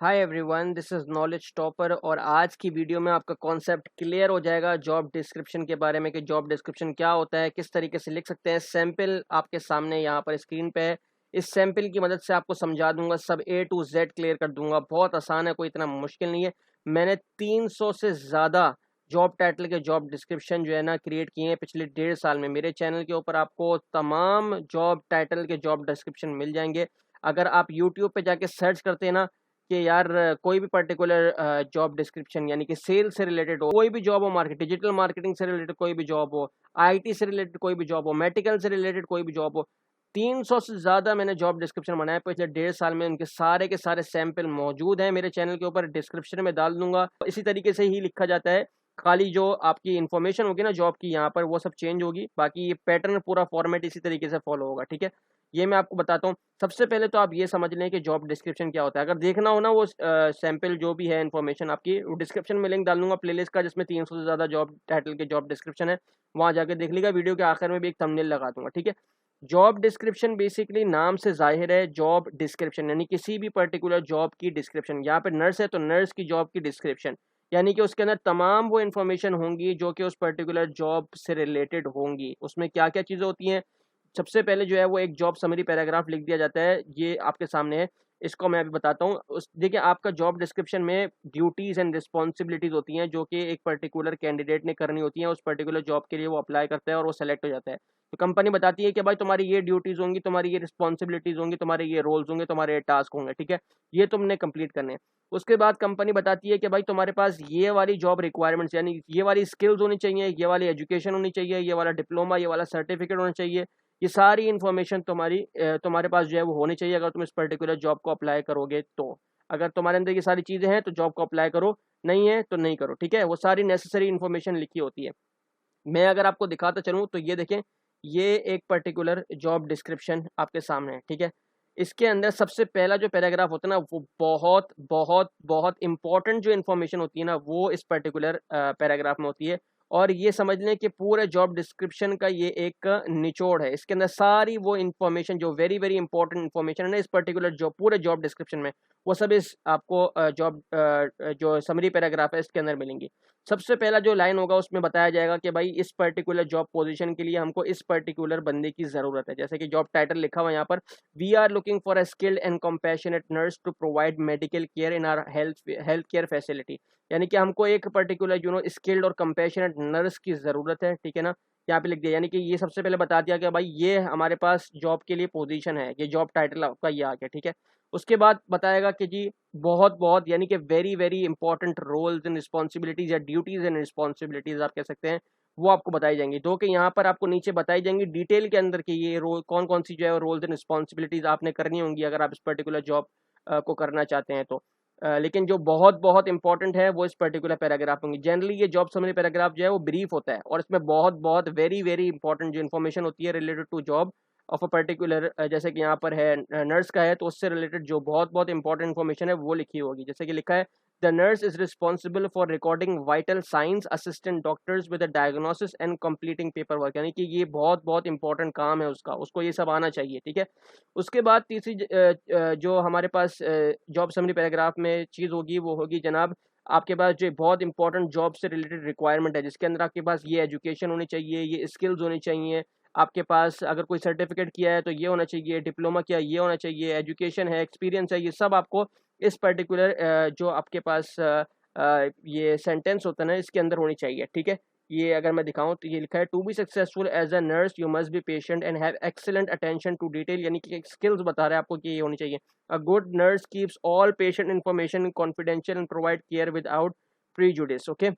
Hi everyone, this is knowledge topper और आज की वीडियो में आपका कॉन्सेप्ट क्लियर हो जाएगा जॉब डिस्क्रिप्शन के बारे में कि जॉब डिस्क्रिप्शन क्या होता है, किस तरीके से लिख सकते हैं। सैंपल आपके सामने यहाँ पर स्क्रीन पे है। इस सैंपल की मदद से आपको समझा दूंगा, सब ए टू जेड क्लियर कर दूंगा। बहुत आसान है, कोई इतना मुश्किल नहीं है। मैंने 300 से ज़्यादा जॉब टाइटल के जॉब डिस्क्रिप्शन जो है ना क्रिएट किए हैं पिछले 1.5 साल में। मेरे चैनल के ऊपर आपको तमाम जॉब टाइटल के जॉब डिस्क्रिप्शन मिल जाएंगे। अगर आप यूट्यूब पे जाके सर्च करते हैं ना कि यार कोई भी पर्टिकुलर जॉब डिस्क्रिप्शन यानी कि सेल से रिलेटेड हो, कोई भी जॉब हो, मार्केट डिजिटल मार्केटिंग से रिलेटेड कोई भी जॉब हो, आईटी से रिलेटेड कोई भी जॉब हो, मेडिकल से रिलेटेड कोई भी जॉब हो, 300 से ज़्यादा मैंने जॉब डिस्क्रिप्शन बनाए पिछले 1.5 साल में। उनके सारे के सारे सैंपल मौजूद हैं मेरे चैनल के ऊपर, डिस्क्रिप्शन में डाल दूंगा। इसी तरीके से ही लिखा जाता है, खाली जो आपकी इन्फॉर्मेशन होगी ना जॉब की यहाँ पर वो सब चेंज होगी, बाकी ये पैटर्न पूरा फॉर्मेट इसी तरीके से फॉलो होगा। ठीक है, ये मैं आपको बताता हूँ। सबसे पहले तो आप ये समझ लें कि जॉब डिस्क्रिप्शन क्या होता है। अगर देखना हो ना वो सैंपल जो भी है इन्फॉर्मेशन आपकी, डिस्क्रिप्शन में लिंक डाल दूंगा प्लेलिस्ट का जिसमें 300 से ज़्यादा जॉब टाइटल के जॉब डिस्क्रिप्शन है, वहाँ जाके देख लीजिएगा। वीडियो के आखिर में भी एक थंबनेल लगा दूंगा। ठीक है, जॉब डिस्क्रिप्शन बेसिकली नाम से जाहिर है, जॉब डिस्क्रिप्शन यानी किसी भी पर्टिकुलर जॉब की डिस्क्रिप्शन। यहाँ पे नर्स है तो नर्स की जॉब की डिस्क्रिप्शन, यानी कि उसके अंदर तमाम वो इन्फॉर्मेशन होंगी जो कि उस पर्टिकुलर जॉब से रिलेटेड होंगी। उसमें क्या क्या चीज़ें होती हैं, सबसे पहले जो है वो एक जॉब समरी पैराग्राफ लिख दिया जाता है, ये आपके सामने है। इसको मैं अभी बताता हूँ। उस देखिए, आपका जॉब डिस्क्रिप्शन में ड्यूटीज़ एंड रिस्पॉन्सिबिलिटीज़ होती हैं जो कि एक पर्टिकुलर कैंडिडेट ने करनी होती हैं। उस पर्टिकुलर जॉब के लिए वो अप्लाई करता है और वो सेलेक्ट हो जाता है। तो कंपनी बताती है कि भाई तुम्हारी ये ड्यूटीज़ होंगी, तुम्हारी ये रिस्पॉन्सिबिलिटीज़ होंगी, तुम्हारे ये रोल्स होंगे, तुम्हारे ये टास्क होंगे। ठीक है, ये तुमने कंप्लीट करने हैं। उसके बाद कंपनी बताती है कि भाई तुम्हारे पास ये वाली जॉब रिक्वायरमेंट्स यानी ये वाली स्किल्स होनी चाहिए, ये वाली एजुकेशन होनी चाहिए, ये वाला डिप्लोमा, ये वाला सर्टिफिकेट होना चाहिए। ये सारी इन्फॉर्मेशन तुम्हारे पास जो है वो होनी चाहिए अगर तुम इस पर्टिकुलर जॉब को अप्लाई करोगे तो। अगर तुम्हारे अंदर ये सारी चीज़ें हैं तो जॉब को अप्लाई करो, नहीं है तो नहीं करो। ठीक है, वो सारी नेसेसरी इन्फॉर्मेशन लिखी होती है। मैं अगर आपको दिखाता चलूँ तो ये देखें, ये एक पर्टिकुलर जॉब डिस्क्रिप्शन आपके सामने है। ठीक है, इसके अंदर सबसे पहला जो पैराग्राफ होता है ना वो बहुत बहुत बहुत इंपॉर्टेंट जो इन्फॉर्मेशन होती है ना वो इस पर्टिकुलर पैराग्राफ में होती है। और ये समझ लें कि पूरे जॉब डिस्क्रिप्शन का ये एक निचोड़ है। इसके अंदर सारी वो इन्फॉर्मेशन जो वेरी वेरी इंपॉर्टेंट इन्फॉर्मेशन है ना इस पर्टिकुलर जॉब, पूरे जॉब डिस्क्रिप्शन में, वो सब इस आपको जॉब जो समरी पैराग्राफ है इसके अंदर मिलेंगी। सबसे पहला जो लाइन होगा उसमें बताया जाएगा कि भाई इस पर्टिकुलर जॉब पोजीशन के लिए हमको इस पर्टिकुलर बंदे की ज़रूरत है। जैसे कि जॉब टाइटल लिखा हुआ है यहाँ पर, we are looking for a skilled and compassionate nurse to provide medical care in our health care facility. यानी कि हमको एक पर्टिकुलर स्किल्ड और कंपैशनेट नर्स की ज़रूरत है। ठीक है ना, यहाँ पे लिख दिया। यानी कि ये सबसे पहले बता दिया कि भाई ये हमारे पास जॉब के लिए पोजीशन है, ये जॉब टाइटल आपका ये आ गया। ठीक है, उसके बाद बताएगा कि जी बहुत बहुत यानी कि very very important roles and responsibilities या ड्यूटीज एंड रिस्पॉन्सिबिलिटीज आप कह सकते हैं, वो आपको बताई जाएंगी। तो कि यहाँ पर आपको नीचे बताई जाएंगी डिटेल के अंदर कि ये रोल कौन कौन सी जो है रोल्स एंड रिस्पॉन्सिबिलिटीज आपने करनी होंगी अगर आप इस पर्टिकुलर जॉब को करना चाहते हैं तो। लेकिन जो बहुत बहुत इंपॉर्टेंट है वो इस पर्टिकुलर पैराग्राफ होंगी। जनरली ये जॉब समरी पैराग्राफ जो है वो ब्रीफ होता है और इसमें बहुत बहुत वेरी वेरी इंपॉर्टेंट जो इन्फॉर्मेशन होती है related to job of a particular, जैसे कि यहाँ पर है नर्स का है तो उससे रिलेटेड जो बहुत बहुत इंपॉर्टेंट इन्फॉर्मेशन है वो लिखी होगी। जैसे कि लिखा है, the nurse is responsible for recording vital science, assistant doctors with diagnosis and completing paper work. यानी कि ये बहुत बहुत इंपॉर्टेंट काम है उसका, उसको ये सब आना चाहिए। ठीक है, उसके बाद तीसरी जो हमारे पास जॉब समरी पैराग्राफ में चीज़ होगी वो होगी जनाब, आपके पास जो बहुत इंपॉर्टेंट जॉब से रिलेटेड रिक्वायरमेंट है जिसके अंदर आपके पास ये एजुकेशन होनी चाहिए, ये स्किल्स होनी चाहिए, आपके पास अगर कोई सर्टिफिकेट किया है तो ये होना चाहिए, डिप्लोमा किया ये होना चाहिए, एजुकेशन है, एक्सपीरियंस है, ये सब आपको इस पर्टिकुलर जो आपके पास ये सेंटेंस होता है ना इसके अंदर होनी चाहिए। ठीक है, ये अगर मैं दिखाऊं तो ये लिखा है, to be successful as a nurse you must be patient and have excellent attention to detail. यानी कि स्किल्स बता रहा है आपको कि ये होनी चाहिए। A good nurse keeps all patient information confidential and provide care without prejudice. Okay,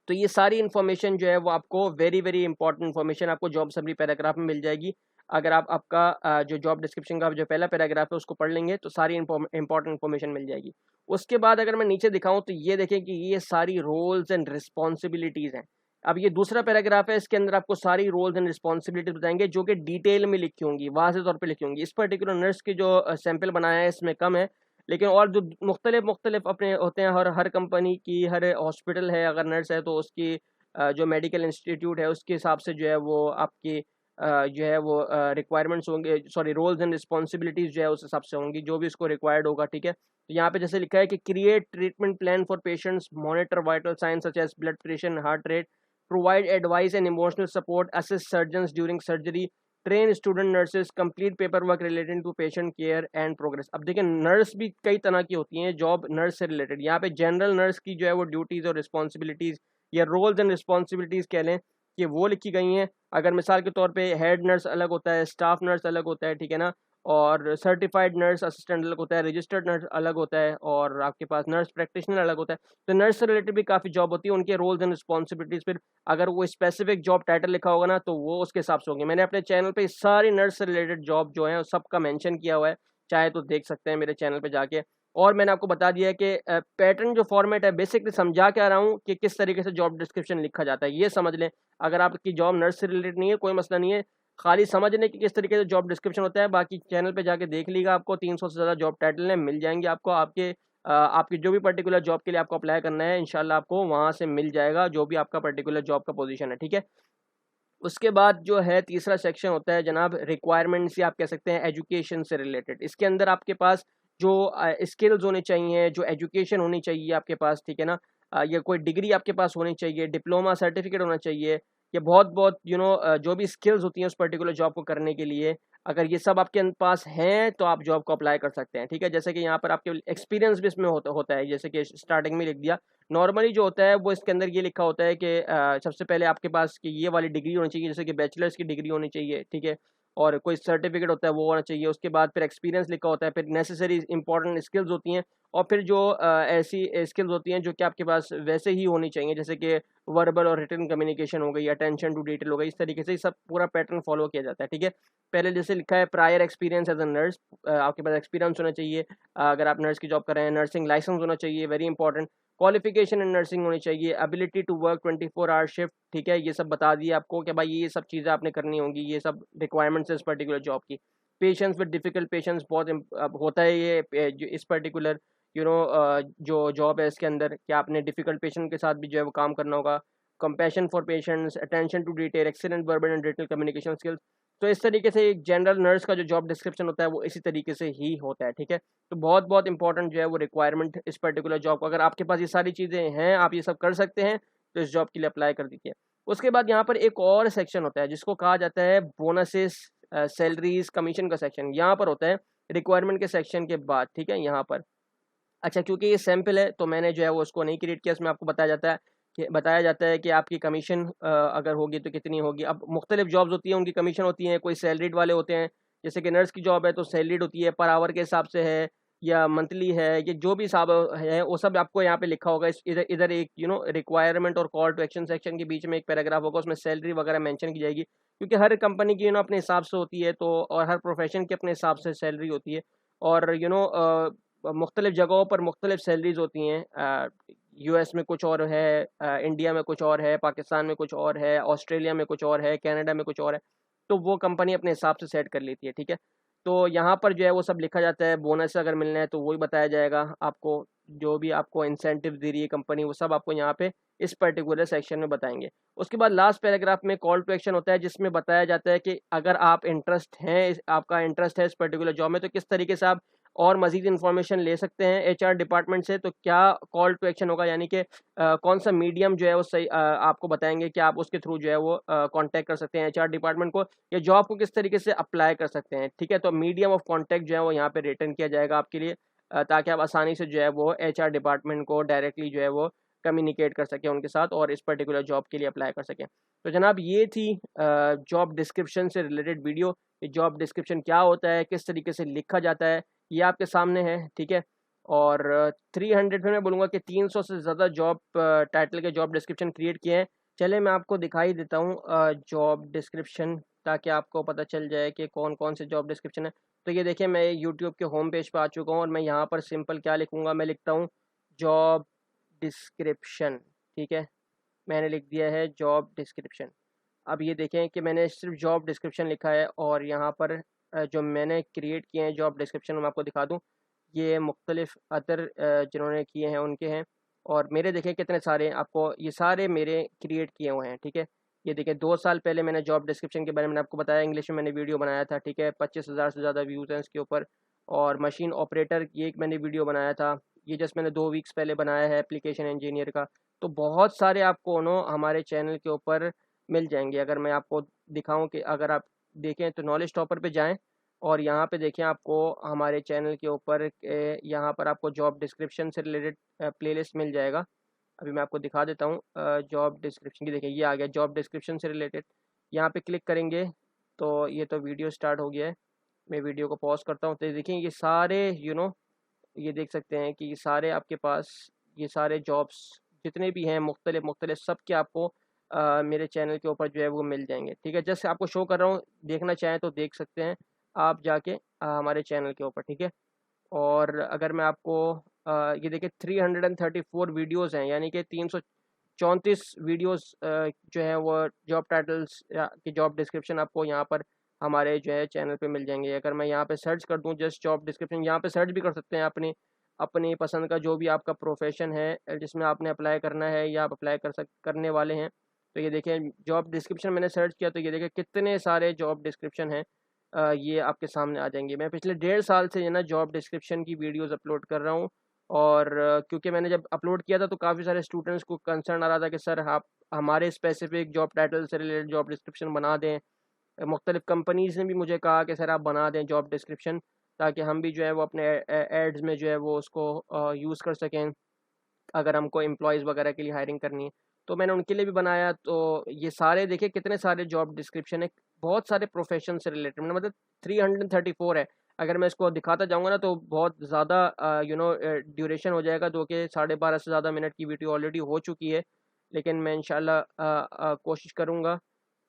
तो ये सारी इन्फॉर्मेशन जो है वो आपको वेरी वेरी इंपॉर्टेंट इन्फॉर्मेशन आपको जॉब समरी पैराग्राफ में मिल जाएगी। अगर आप आपका जो जॉब डिस्क्रिप्शन का जो पहला पैराग्राफ है उसको पढ़ लेंगे तो सारी इंपॉर्टेंट इन्फॉर्मेशन मिल जाएगी। उसके बाद अगर मैं नीचे दिखाऊं तो ये देखें कि ये सारी रोल्स एंड रिस्पॉन्सिबिलिटीज़ हैं। अब ये दूसरा पैराग्राफ है, इसके अंदर आपको सारी रोल्स एंड रिस्पॉन्सिबिलिटीज बताएंगे जो कि डिटेल में लिखी होंगी, वाज़ेह तौर पे लिखी होंगी। इस पर्टिकुलर नर्स की जो सैंपल बनाया है इसमें कम है, लेकिन और जो मुख्तलिफ मुख्तलिफ अपने होते हैं, हर हर कंपनी की, हर हॉस्पिटल है अगर नर्स है तो उसकी जो मेडिकल इंस्टीट्यूट है उसके हिसाब से जो है वो आपकी जो है वो रिक्वायरमेंट्स होंगे, सॉरी रोल्स एंड रिस्पॉन्सिबिलिटीज़ जो है उस हिसाब से होंगी, जो भी इसको रिक्वायर्ड होगा, ठीक है। तो यहाँ पे जैसे लिखा है कि create treatment plan for patients, monitor vital signs such as blood pressure and heart rate, provide advice and emotional support, assist surgeons during surgery, train student nurses, complete paperwork related to patient care and progress. अब देखिए nurse भी कई तरह की होती हैं, job nurse से related. यहाँ पे जनरल नर्स की जो है वो ड्यूटीज़ और रिस्पॉन्सिबिलिटीज़ या रोल्स एंड रिस्पॉन्सिबिलिटीज़ कह लें कि वो लिखी गई हैं। अगर मिसाल के तौर पे हेड नर्स अलग होता है, स्टाफ नर्स अलग होता है, ठीक है ना, और सर्टिफाइड नर्स असिस्टेंट अलग होता है, रजिस्टर्ड नर्स अलग होता है, और आपके पास नर्स प्रैक्टिशनर अलग होता है। तो नर्स से रिलेटेड भी काफ़ी जॉब होती है, उनके रोल्स एंड रिस्पॉन्सिबिलिटीज़ फिर अगर वो स्पेसिफिक जॉब टाइटल लिखा होगा ना, तो वो उसके हिसाब से होंगे। मैंने अपने चैनल पे सारी नर्स से रिलेटेड जॉब जो है सबका मेंशन किया हुआ है, चाहे तो देख सकते हैं मेरे चैनल पे जाके। और मैंने आपको बता दिया है कि पैटर्न जो फॉर्मेट है, बेसिकली समझा क्या रहा हूँ कि किस तरीके से जॉब डिस्क्रिप्शन लिखा जाता है, ये समझ लें। अगर आपकी जॉब नर्स से रिलेटेड नहीं है, कोई मसला नहीं है, खाली समझने की किस तरीके से जॉब डिस्क्रिप्शन होता है। बाकी चैनल पे जाके देख लीजिएगा, आपको 300 से ज़्यादा जॉब टाइटल हैं, मिल जाएंगे आपको। आपकी जो भी पर्टिकुलर जॉब के लिए आपको अप्लाई करना है, इंशाल्लाह आपको वहाँ से मिल जाएगा, जो भी आपका पर्टिकुलर जॉब का पोजीशन है, ठीक है। उसके बाद जो है तीसरा सेक्शन होता है जनाब रिक्वायरमेंट्स, या आप कह सकते हैं एजुकेशन से रिलेटेड। इसके अंदर आपके पास जो स्किल्स होने चाहिए, जो एजुकेशन होनी चाहिए आपके पास, ठीक है ना, या कोई डिग्री आपके पास होनी चाहिए, डिप्लोमा सर्टिफिकेट होना चाहिए, या बहुत बहुत जो भी स्किल्स होती हैं उस पर्टिकुलर जॉब को करने के लिए, अगर ये सब आपके पास हैं तो आप जॉब को अप्लाई कर सकते हैं, ठीक है। जैसे कि यहाँ पर आपके एक्सपीरियंस भी इसमें होता है, जैसे कि स्टार्टिंग में लिख दिया। नॉर्मली जो होता है वो इसके अंदर ये लिखा होता है कि सबसे पहले आपके पास कि ये वाली डिग्री होनी चाहिए, जैसे कि बैचलर्स की डिग्री होनी चाहिए, ठीक है, और कोई सर्टिफिकेट होता है वो होना चाहिए। उसके बाद फिर एक्सपीरियंस लिखा होता है, फिर नेसेसरी इंपॉर्टेंट स्किल्स होती हैं, और फिर जो ऐसी स्किल्स होती हैं जो कि आपके पास वैसे ही होनी चाहिए, जैसे कि वर्बल और रिटन कम्युनिकेशन हो गई, अटेंशन टू डिटेल हो गई। इस तरीके से ही सब पूरा पैटर्न फॉलो किया जाता है, ठीक है। पहले जैसे लिखा है prior experience as a nurse, आपके पास एक्सपीरियंस होना चाहिए। अगर आप नर्स की जॉब कर रहे हैं, नर्सिंग लाइसेंस होना चाहिए, very important. Qualification in nursing होनी चाहिए, ability to work 24 hour shift, ठीक है। ये सब बता दिए आपको कि भाई ये सब चीज़ें आपने करनी होंगी, ये सब रिक्वायरमेंट्स है इस पर्टिकुलर जॉब की। पेशेंस विद डिफिकल्ट पेशेंस बहुत होता है ये जो इस पर्टिकुलर जो जॉब है इसके अंदर, कि आपने डिफिकल्ट पेशेंट के साथ भी जो है वो काम करना होगा। Compassion for patients, attention to detail, excellent verbal and written communication skills. तो इस तरीके से एक जनरल नर्स का जो जॉब डिस्क्रिप्शन होता है वो इसी तरीके से ही होता है, ठीक है। तो बहुत बहुत इंपॉर्टेंट जो है वो रिक्वायरमेंट इस पर्टिकुलर जॉब को, अगर आपके पास ये सारी चीज़ें हैं, आप ये सब कर सकते हैं, तो इस जॉब के लिए अप्लाई कर दीजिए। उसके बाद यहाँ पर एक और सेक्शन होता है जिसको कहा जाता है बोनसेस, सैलरीज, कमीशन का सेक्शन। यहाँ पर होता है रिक्वायरमेंट के सेक्शन के बाद, ठीक है, यहाँ पर। अच्छा, क्योंकि ये सैंपल है तो मैंने जो है वो उसको नहीं क्रिएट किया। इसमें आपको बताया जाता है कि आपकी कमीशन अगर होगी तो कितनी होगी। अब मुख्तलिफ जॉब्स होती हैं, उनकी कमीशन होती हैं, कोई सैलरीड वाले होते हैं, जैसे कि नर्स की जॉब है तो सैलरीड होती है, पर आवर के हिसाब से है या मंथली है, ये जो भी हिसाब है वो सब आपको यहाँ पे लिखा होगा। इधर इधर एक रिक्वायरमेंट और कॉल टू एक्शन सेक्शन के बीच में एक पैराग्राफ होगा, उसमें सैलरी वगैरह मेंशन की जाएगी, क्योंकि हर कंपनी की अपने हिसाब से होती है, तो और हर प्रोफेशन की अपने हिसाब से सैलरी होती है। और मुख्तलिफ जगहों पर मुख्तलिफ सैलरीज होती हैं। यूएस में कुछ और है, इंडिया में कुछ और है, पाकिस्तान में कुछ और है, ऑस्ट्रेलिया में कुछ और है, कनाडा में कुछ और है। तो वो कंपनी अपने हिसाब से सेट कर लेती है, ठीक है। तो यहाँ पर जो है वो सब लिखा जाता है। बोनस अगर मिलना है तो वही बताया जाएगा आपको, जो भी आपको इंसेंटिव दे रही है कंपनी, वो सब आपको यहाँ पे इस पर्टिकुलर सेक्शन में बताएंगे। उसके बाद लास्ट पैराग्राफ में कॉल टू एक्शन होता है, जिसमें बताया जाता है कि अगर आपका इंटरेस्ट है इस पर्टिकुलर जॉब में, तो किस तरीके से आप और मज़ीद इन्फॉर्मेशन ले सकते हैं एचआर डिपार्टमेंट से। तो क्या कॉल टू एक्शन होगा, यानी कि कौन सा मीडियम जो है वो सही आपको बताएंगे कि आप उसके थ्रू जो है वो कांटेक्ट कर सकते हैं एचआर डिपार्टमेंट को, या जॉब को किस तरीके से अप्लाई कर सकते हैं, ठीक है। तो मीडियम ऑफ कांटेक्ट जो है वो यहाँ पे रिटर्न किया जाएगा आपके लिए, ताकि आप आसानी से जो है वो एचआर डिपार्टमेंट को डायरेक्टली जो है वो कम्युनिकेट कर सकें उनके साथ, और इस पर्टिकुलर जॉब के लिए अप्लाई कर सकें। तो जनाब ये थी जॉब डिस्क्रिप्शन से रिलेटेड वीडियो। जॉब डिस्क्रिप्शन क्या होता है, किस तरीके से लिखा जाता है, ये आपके सामने है, ठीक है। और 300 में मैं बोलूँगा कि 300 से ज़्यादा जॉब टाइटल के जॉब डिस्क्रिप्शन क्रिएट किए हैं। चले मैं आपको दिखाई देता हूँ जॉब डिस्क्रिप्शन, ताकि आपको पता चल जाए कि कौन कौन से जॉब डिस्क्रिप्शन है। तो ये देखिए, मैं यूट्यूब के होम पेज पे आ चुका हूँ, और मैं यहाँ पर सिंपल क्या लिखूँगा, मैं लिखता हूँ जॉब डिस्क्रिप्शन, ठीक है। मैंने लिख दिया है जॉब डिस्क्रिप्शन। अब ये देखें कि मैंने सिर्फ जॉब डिस्क्रिप्शन लिखा है, और यहाँ पर जो मैंने क्रिएट किए हैं जॉब डिस्क्रिप्शन, मैं आपको दिखा दूँ। ये मुख्तलिफ अदर जिन्होंने किए हैं उनके हैं, और मेरे देखें कितने सारे, आपको ये सारे मेरे क्रिएट किए हुए हैं, ठीक है। ये देखिए 2 साल पहले मैंने जॉब डिस्क्रिप्शन के बारे में आपको बताया, इंग्लिश में मैंने वीडियो बनाया था, ठीक है। 25,000 से ज़्यादा व्यूज़ हैं इसके ऊपर। और मशीन ऑपरेटर की एक मैंने वीडियो बनाया था, ये जस्ट मैंने 2 वीक्स पहले बनाया है, एप्लीकेशन इंजीनियर का। तो बहुत सारे आपको नो हमारे चैनल के ऊपर मिल जाएंगे। अगर मैं आपको दिखाऊं कि अगर आप देखें तो नॉलेज टॉपर पे जाएं और यहाँ पे देखें आपको हमारे चैनल के ऊपर यहाँ पर आपको जॉब डिस्क्रिप्शन से रिलेटेड प्लेलिस्ट मिल जाएगा। अभी मैं आपको दिखा देता हूँ जॉब डिस्क्रिप्शन की। देखिए ये आ गया जॉब डिस्क्रिप्शन से रिलेटेड। यहाँ पे क्लिक करेंगे तो ये तो वीडियो स्टार्ट हो गया है। मैं वीडियो को पॉज करता हूँ तो देखिए ये सारे ये देख सकते हैं कि ये सारे आपके पास ये सारे जॉब्स जितने भी हैं मुख्तलिफ मुख्तलिफ सब के आपको मेरे चैनल के ऊपर जो है वो मिल जाएंगे, ठीक है। जैसे आपको शो कर रहा हूँ, देखना चाहें तो देख सकते हैं आप जाके हमारे चैनल के ऊपर, ठीक है। और अगर मैं आपको ये देखिए 334 वीडियोज़ हैं, यानी कि 334 वीडियोज़ जो है वो जॉब टाइटल्स या कि जॉब डिस्क्रिप्शन आपको यहाँ पर हमारे जो है चैनल पे मिल जाएंगे। अगर मैं यहाँ पे सर्च कर दूँ जस्ट जॉब डिस्क्रिप्शन, यहाँ पे सर्च भी कर सकते हैं अपनी अपनी पसंद का जो भी आपका प्रोफेशन है जिसमें आपने अप्लाई करना है या आप अप्लाई करने वाले हैं। तो ये देखें जॉब डिस्क्रिप्शन मैंने सर्च किया तो ये देखें कितने सारे जॉब डिस्क्रिप्शन हैं, ये आपके सामने आ जाएंगे। मैं पिछले 1.5 साल से जॉब डिस्क्रिप्शन की वीडियोस अपलोड कर रहा हूँ। और क्योंकि मैंने जब अपलोड किया था तो काफ़ी सारे स्टूडेंट्स को कंसर्न आ रहा था कि सर आप हमारे स्पेसिफिक जॉब टाइटल से रिलेटेड जॉब डिस्क्रिप्शन बना दें। मुख्तलिफ कंपनीज़ ने भी मुझे कहा कि सर आप बना दें जॉब डिस्क्रिप्शन, ताकि हम भी जो है वो अपने एड्स में जो है वो उसको यूज़ कर सकें अगर हमको एम्प्लॉयज़ वगैरह के लिए हायरिंग करनी है। तो मैंने उनके लिए भी बनाया। तो ये सारे देखिए कितने सारे जॉब डिस्क्रिप्शन है, बहुत सारे प्रोफेशन से रिलेटेड, मतलब 334 है। अगर मैं इसको दिखाता जाऊँगा ना तो बहुत ज़्यादा ड्यूरेशन हो जाएगा, जो कि 12.5 से ज़्यादा मिनट की वीडियो ऑलरेडी हो चुकी है। लेकिन मैं इंशाल्लाह कोशिश करूँगा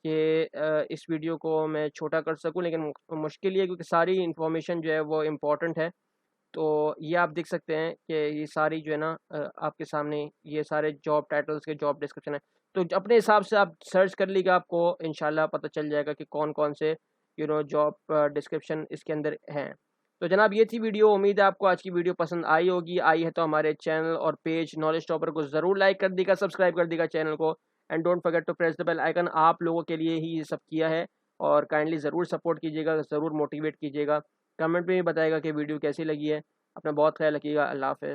कि इस वीडियो को मैं छोटा कर सकूँ, लेकिन मुश्किल ये है क्योंकि सारी इन्फॉर्मेशन जो है वो इम्पोर्टेंट है। तो ये आप देख सकते हैं कि ये सारी जो है ना आपके सामने ये सारे जॉब टाइटल्स के जॉब डिस्क्रिप्शन है। तो अपने हिसाब से आप सर्च कर लीजिएगा, आपको इंशाल्लाह पता चल जाएगा कि कौन कौन से जॉब डिस्क्रिप्शन इसके अंदर हैं। तो जनाब ये थी वीडियो, उम्मीद है आपको आज की वीडियो पसंद आई होगी। आई है तो हमारे चैनल और पेज नॉलेज टॉपर को ज़रूर लाइक कर दीजिएगा, सब्सक्राइब कर दीजिएगा चैनल को, and don't forget to press the bell icon. आप लोगों के लिए ही ये सब किया है और काइंडली ज़रूर सपोर्ट कीजिएगा, ज़रूर मोटिवेट कीजिएगा। कमेंट में भी बताइएगा कि वीडियो कैसी लगी है। अपना बहुत ख्याल रखिएगा। अल्लाह हाफ़िज़।